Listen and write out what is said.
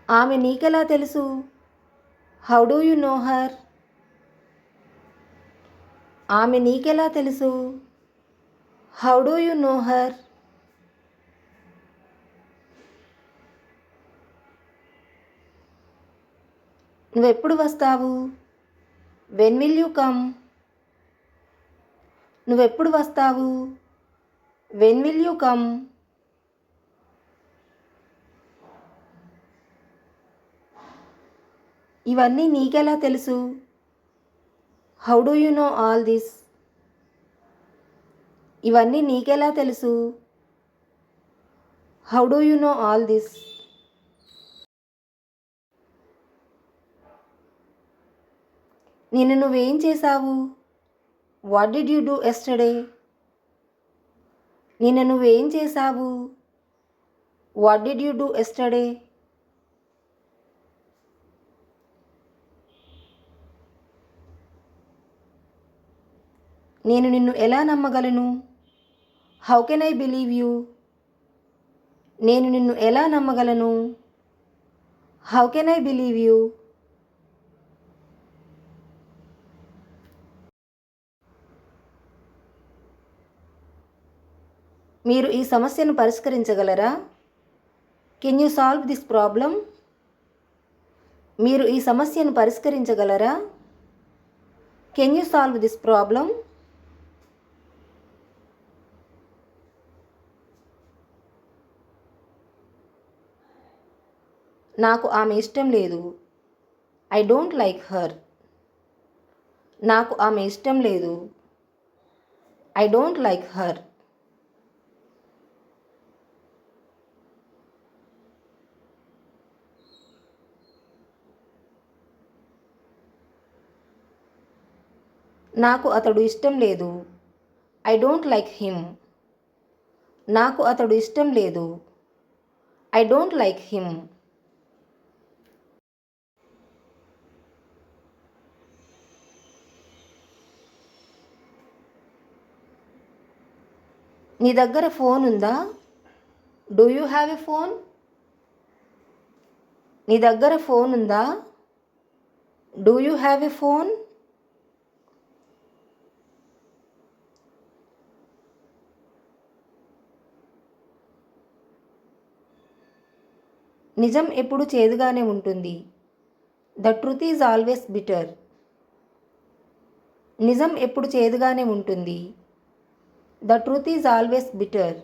ఆమె నీకెలా తెలుసు? How do you know her? ఆమె నీకెలా తెలుసు? How do you know her? నువ్వెప్పుడు వస్తావు? When will you come? నువ్వెప్పుడు వస్తావు? When will you come? ఇవన్నీ నీకెలా తెలుసు? How do you know all this? ఇవన్నీ నీకెలా తెలుసు? How do you know all this? నిన్న నువ్వేం చేశావు? What did you do yesterday? నిన్న నువ్వేం చేశావు? What did you do yesterday? నేను నిన్ను ఎలా నమ్మగలను? How can I believe you? నేను నిన్ను ఎలా నమ్మగలను? How can I believe you? మీరు ఈ సమస్యను పరిష్కరించగలరా? Can you solve this problem? మీరు ఈ సమస్యను పరిష్కరించగలరా? Can you solve this problem? నాకు ఆమె ఇష్టం లేదు. I don't like her. నాకు ఆమె ఇష్టం లేదు. I don't like her. నాకు అతడు ఇష్టం లేదు. I don't like him. నాకు అతడు ఇష్టం లేదు. I don't like him. నీ దగ్గర ఫోన్ ఉందా? Do you have a phone? నీ దగ్గర ఫోన్ ఉందా? Do you have a phone? నిజం ఎప్పుడు చేదుగానే ఉంటుంది. The truth is always bitter. నిజం ఎప్పుడు చేదుగానే ఉంటుంది. The truth is always bitter.